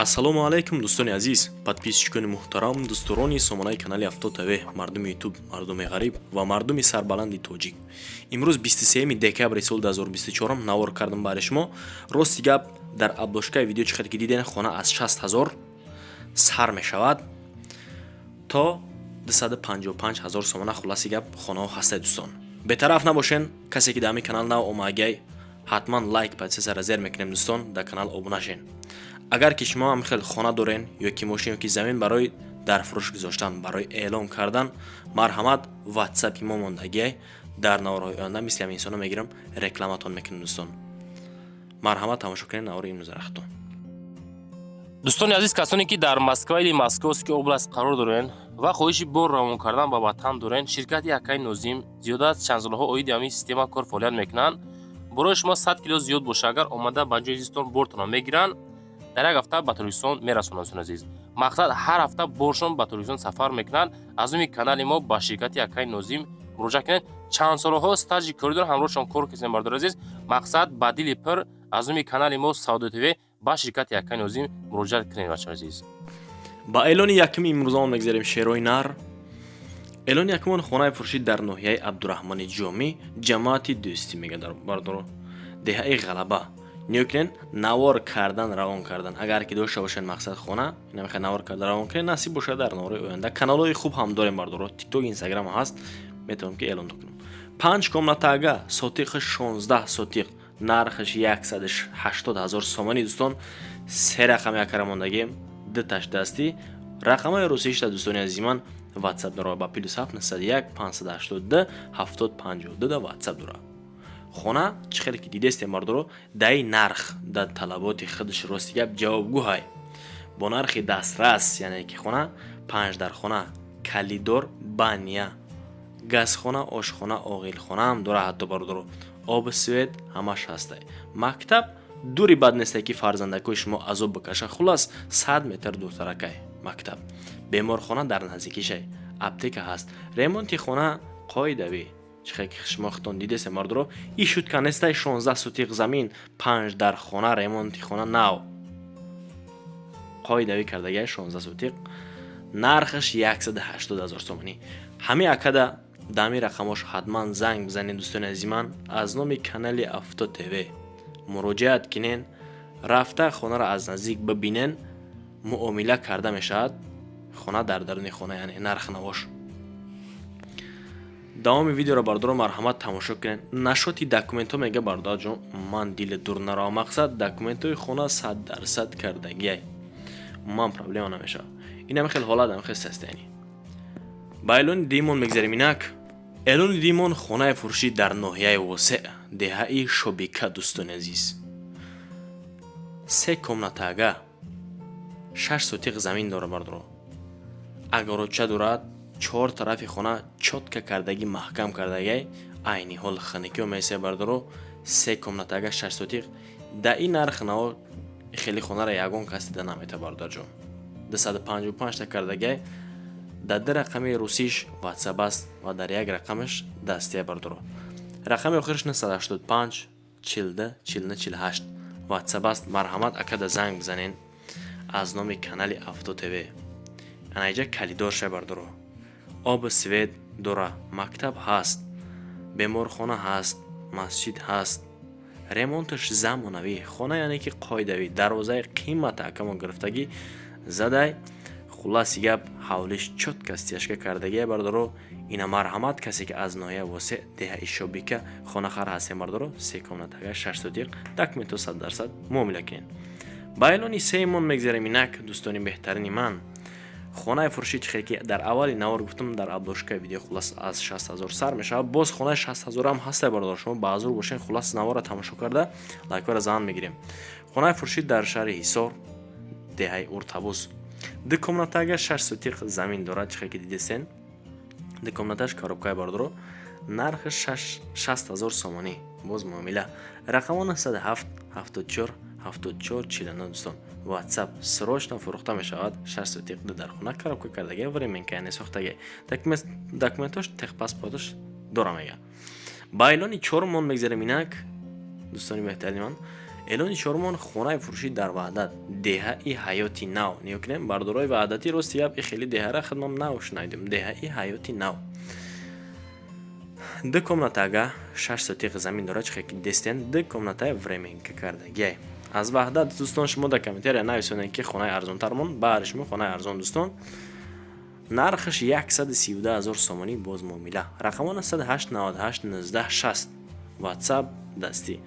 ассалому алайкум дӯстони азиз, подписчикони муҳтарам, дӯсторони сомонаи канали Авто ТВ, мардуми ютуб, мардуми ғариб ва мардуми сарбаланди тоҷик. Имрӯз 23 декабри соли 2024 навор кардам барои шумо. Рости гап, дар обложкаи видео чӣ қадр ки диден, хона аз 60 000 сар мешавад то 255 000 сомона. хулоси гап, хонаҳо ҳастаи дӯстон. бетараф набошен, касе ки дар ҳамин канал нав омагай, ҳатман лайк подписаро зер мекунем дӯстон, дар канал обуна шен. агар ки шумо ҳам хел хона дорен ё ки мошин ё ки замин барои дар фурӯш гузоштан, барои эълон кардан, марҳамат ватсапи мо мондагиай, дар наворҳои оянда мисли ҳамин инсоно мегирам, рекламатон мекунем дӯстон. марҳамат тамошо кунед навори имрӯз рахтон. дӯстони азиз, касоне ки дар Москва или Московский област қарор дорен ва хоҳиши бор равон кардан ба ватан дорен, ширкати Акай Нозим зиёда аз чанд солҳо оиди ҳамин система кор фаъолият мекунанд. барои шумо 100 кило зиёд боша, агар омада ба ҷои зистон бортонро мегиранд, дар як ҳафта ба Торкистон мерасонанд. дӯстони азиз, мақсад ҳар ҳафта боршон ба Торкистон сафар мекунанд. аз уми канали мо ба ширкати Акай Нозим муроҷиат кунед. чанд солҳо стажи коридор ҳамроҳшон кор кардем бардор азиз. мақсад ба дили пир аз уми канали мо Саудо ТВ ба ширкати Акай Нозим муроҷиат кунед бачаҳо азиз. ба эълони якуми имрӯзамон мегзарем шерои нар. эълони якумон хонаи фурӯшӣ дар ноҳияи Абдурахмони Ҷомӣ, ҷамоати дӯстӣ мегадар бардор, деҳаи Ғалаба. Ниёкунен навор кардан, равон кардан. агар ки дошта бошен мақсад хона, ина мехоҳед навор кардан, равон кунед, насиб бошад дар навори оянда. каналҳои хуб ҳам дорем бардор, тикток, инстаграм ҳаст, метавонем ки эълон кунем. 5 комнатага, сотиқи 16 сотиқ, нархаш 180 000 сомонӣ дӯстон. се рақами акара мондагием, диташ дастӣ. рақамаи рӯсишта дӯстони азизи ман, ватсап дора ба +7 901 582 7052 ватсап дора. хона чӣ хеле ки дидестем бардоро, даи нарх да талаботи худаш рости гап ҷавобгӯ ҳай. бо нархи дастрас, яъне ки хона 5 дар хона, калидор, баня, газхона, ошхона, оғилхона ҳам дора ҳатто бардоро. оби свет ҳамаш ҳастай. мактаб дури бад нестай ки фарзандакои шумо азоб бикашанд. хулас 100 метр дуртаракай мактаб. беморхона дар наздикишай, аптека ҳаст. ремонти хона қоидавӣ. чихе ки шумо хитон дидесем мардоро, и шутка нестай 16 сотиқ замин, 5 дар хона, ремонти хона нав. қоидавӣ кардагиай 16 сотиқ. нархаш 180 000 сомонӣ. ҳами акада дами рақамош ҳатман занг бизанед дӯстони азизи ман. аз номи канали Авто ТВ муроҷиат кунен, рафта хонаро аз наздик бибинен, муомила карда мешавад. хона дар даруни хона, яъне нарх навош. давоми видеоро бардоро марҳамат тамошо кунед. нашоти документҳо мега бардор ҷон, ман дили дур наро, мақсад документҳои хона 100% кардагиай. ман проблема намешавад. ина мехел ҳолат намехел састайни. ба эълони димон мегзарем инак. эълони димон хонаи фурӯшӣ дар ноҳияи восеъ, деҳаи Шобика дӯстони азиз. 3 комнатага, 6 сотиқ замин дора бардоро. агароча дорад, 4 тарафи хона чотка кардаги маҳкам кардагиай, айни ҳол ханикиҳо месе бардоро. 3 комнатага, 6 сотиқ. да ин нарх наво хели хонаро ягон кас дида намета бардор ҷон. 255 та кардагиай. дар ду рақами русиш ватсап аст ва дар як рақамаш дастия бардоро. рақами охираш 985 42 42 48 ватсап аст. марҳамат акада занг бизанен аз номи канали Авто ТВ. анаиҷа калидор ша бардоро. оби свет дора, мактаб ҳаст, беморхона ҳаст, масҷид ҳаст. ремонташ замонавӣ. хона яъне ки қоидавӣ. дарвозаи қимата акамо гирифтагӣ задай. хулоси гап, ҳавлиш чотка стяжка кардагиай бардоро. ина марҳамат касе ки аз ноҳияи восеъ, деҳаи Шобика хонахар ҳастем бардоро. 3 комнатага, 6 сотиқ, документҳо 100% муомила кунед. ба эълони сеюмон мегзарем инак дӯстони беҳтарини ман. хонаи фурӯшӣ чихе ки дар аввали навор гуфтам, дар обложкаи видео хулас аз 60 000 сар мешавад. боз хонаи 60 000 ҳам ҳастай бардор. шумо ба ҳазур бошен, хулас наворро тамошо карда лайкҳоро занг мегирем. хонаи фурӯшӣ дар шаҳри Ҳисор, деҳаи Уртабуз. 2 комнатага, 6 сотиқ замин дорад. чихе ки дидесен, 2 комнаташ коробкаи бардоро. нархи 60 000 сомонӣ. боз муомила. рақамо 97 74 74 49 дӯстон. ватсап срочно фурӯхта мешавад. 6 сотиқ дар хона, коробка кардагиай, временкаи несохтагиай. документош техпаспортош дора мега. ба эълони чормон мегзарем инак дӯстони беҳтарини ман. اعلان چهارم خانه فروشی در وحدت دهه حیاتی نو نیا کنیم بردارای وحدتی راست یاب خیلی دهه را خدمم نو شنیدم دهه حیاتی نو دو комнатага 6 сотиқ замин дорад чихе ки дестен ду комнатаи временка кардагие аз ваҳдат дӯстон шумо дар комментария нависонед ки хонаи арзонтармон баъри шумо хонаи арзон дӯстон нархаш 132000 сомонӣ боз муомила рақамона 108 98 19 60 ватсап дастӣ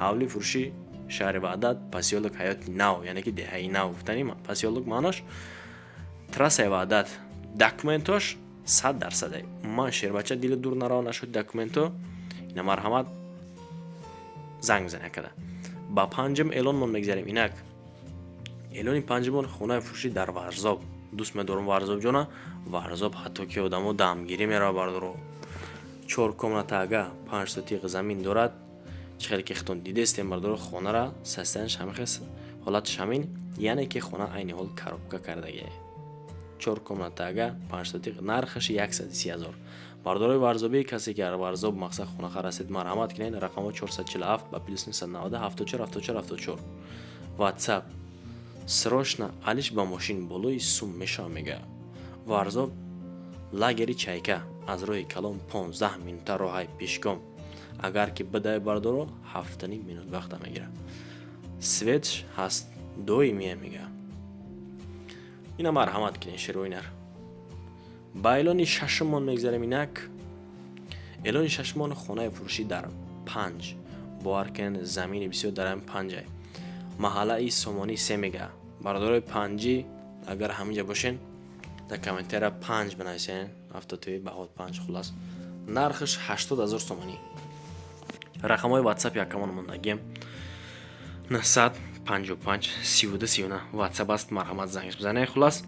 ҳавли фурӯши шаҳри ваҳдат посёлок ҳаёти нав яъне ки деҳаи нав гуфтанӣ посёлок маънош трассаи ваҳдат документош 100%. Ман шербача дили дур наро нашуд документо ина марҳамат занг бизане када ба панҷум эълонмон мегзарем инак эълони панҷумон хонаи фурӯшӣ дар варзоб дӯст медорам варзобҷона варзоб ҳатто ки одамо дамгирӣ мерава бардоро 4 комнатаага 5 сотиқ замин дорад чихеле ки хитон дидестем бардоро хонара састанаш ҳамихес ҳолаташ ҳамин яъне ки хона айни ҳол коробка кардагие 4 комнатаага 5 сотиқ нархаш 130000 бардорои варзобии касе ки варзоб мақсад хонаха расид марҳамат кинед рақамо 447 ба плюс 990 74 74 74 ватсап срочно алиш ба мошин болои сум меша мега варзоб лагери чайка аз роҳи калон 15 минута роҳай пешком агар ки бидай бардоро 7 минут вақта мегира светш ҳаст доимие мега ина марҳамат кинед широинар ба эълони шашумон мегзарем инак эълони шашумон хонаи фурӯшӣ дар 5 боаркен замини бисёр дарам 5 маҳаллаи сомонӣ 3 мега бардорои 5 агар ҳаминҷа бошен дар комментария 5 бинависен ҳафтатои баҳот 5 хулас нархаш 80000 сомонӣ рақамҳои ватсап якамон мондагием 955 32 39 ватсап аст марҳамат занг бизане хулас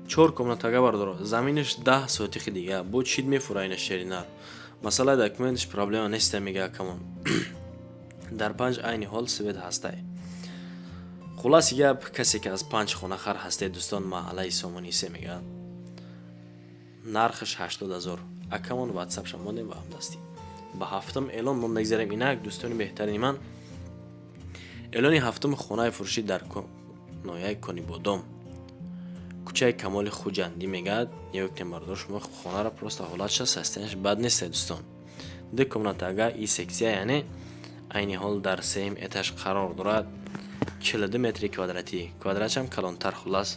4 комнатага бардоро заминиш 10 сотиқи дига бо чид мефураина шеринар масъалаи документиш проблема неста мега якамон дар 5 айни ҳол свет ҳастай хулас гап касе ки аз 5 хонахар ҳастед дӯстон маҳаллаи сомонӣ 3 мега нархаш 80000 акамон ватсап шамоне ва ҳамдастӣ ба ҳафтум эълон мон мегзарем инак дӯстони беҳтарини ман эълони ҳафтум хонаи фурӯшӣ дар ноҳияи Конибодом кӯчаи Камоли Хуҷандӣ мегӯяд ёктем бардор шумо хонара просто ҳолатша састенаш бад несте дӯстон ду комнатага и сексия яъне айни ҳол дар сеюм этаж қарор дорад 42 метри квадратӣ квадратшам калонтар хулас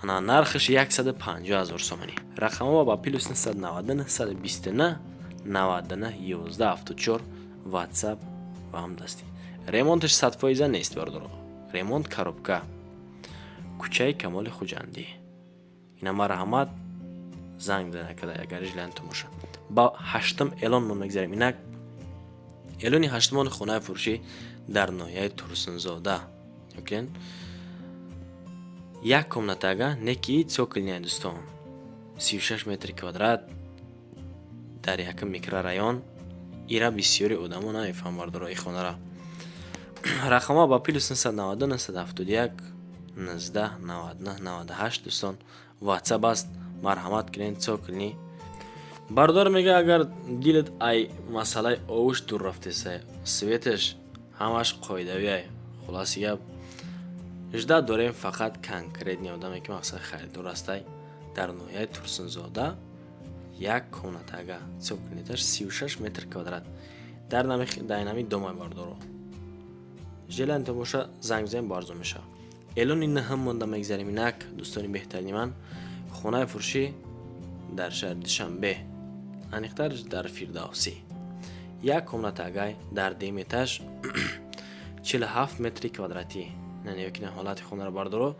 ана нархаш 150000 сомонӣ рақамҳо ба плюс 990 129 99 11 74 ватсап ва ҳамдастӣ ремонташ 100% нест бардоро ремонт коробка кӯчаи Камоли Хуҷандӣ ина марҳамат занг бизане када агар жилан томоша ба ҳаштум эълон мон мегзарем инак эълони ҳаштумон хонаи фурӯшӣ дар ноҳияи Турсунзода окей як комнатага неки цоколния дӯстон 36 метри квадрат дар якум микрорайон ира бисёри одамо намефаҳманд бардорои хонара рақамҳо ба плюс 990 971 19 99 98 дӯстон ватсап аст марҳамат кинед цоколни бардор мега агар дилет ай масъалаи овуш дур рафтеса светаш ҳамаш қоидавиай хулоси гап жда дорем фақат конкретни одаме ки мақсад харидор астай дар ноҳияи Турсунзода як комнатага цоколниташ 36 метр квадрат дар нами домай бардоро жилан тамоша занг бизанем бо арзон меша эълони наҳам монда мегзарем инак дӯстони беҳтарини ман хонаи фурӯшӣ дар шаҳри Душанбе аниқтар дар Фирдавсӣ як комнатагай дар дем этаж 47 метри квадратӣ нанёкина ҳолати хонаро бардоро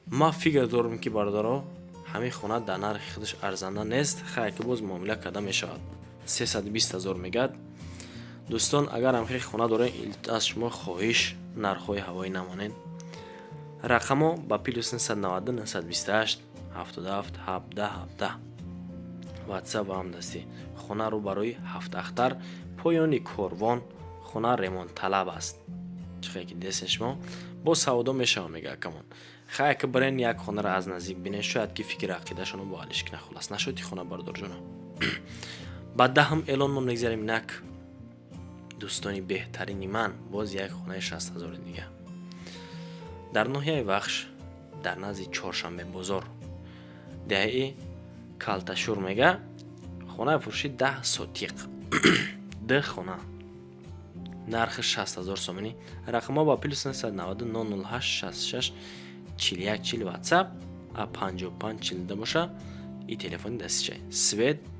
ма фикр дорам ки бардоро ҳамин хона дар нархи худаш арзанда нест хай ки боз муомила карда мешавад 320000 мегад дӯстон агар ҳамхи хона дорем аз шумо хоҳиш нархҳои ҳавоӣ намонед рақамҳо ба плюс 990 928 77 17 17 ватсап ва ҳамдастӣ хона рӯбарои ҳафтахтар поёни корвон хона ремонт талаб аст чихе ки дестен шумо бо савдо мешавам мега акамон хай ки барен як хонаро аз наздик бинед шояд ки фикри ақидашоно бо алиш кина хулас нашоти хона бардорҷона ба даҳум эълон мон мегзарем инак دوستانی بهترین من باز یک خانه 60,000 دیگه در ناحیه بخش در نزدیک چهارشنبه بازار دهه کالتاشور میگه خانه فروشی 10 سوتیق ده خانه نرخ 60,000 سومنی رقم با پلیس 999 08 66 41 40 واتساپ 55 40 باشه این تلفن دستشه سوید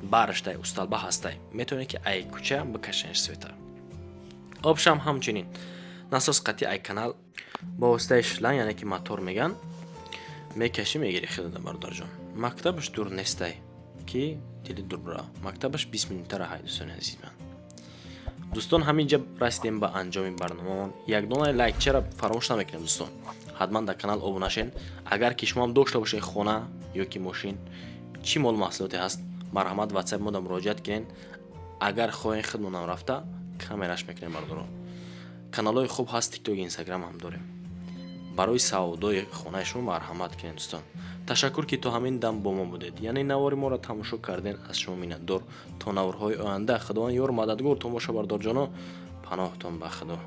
бараштай усталба ҳастай метавонед ки ай куча бикашанеш света обшам ҳамчунин насос қатъи ай канал бо воситаи шланг яъне ки мотор меган мекашӣ мегири хидода бардорҷон мактабаш дур нестай ки дили дур бира мактабаш 20 минутара ҳай дӯстони азиз ман дӯстон ҳаминҷа расидем ба анҷоми барномамон як донаи лайкчара фаромӯш намекунем дӯстон ҳатман дар канал обунашен агар ки шумоам дошта бошед хона ё ки мошин чӣ мол маҳсулоте ҳаст марҳамат ватсап мода муроҷиат кунед агар хоҳен хидмонам рафта камераш мекунем бардоро каналҳои хуб ҳаст тикток инстаграм ҳам дорем барои савдои хонаи шумо марҳамат кунед дӯстон ташаккур ки то ҳамин дам бо мо будед яъне навори моро тамошо карден аз шумо миннатдор то наврҳои оянда худованд ёр мададгор томоша бардорҷоно паноҳтон ба худо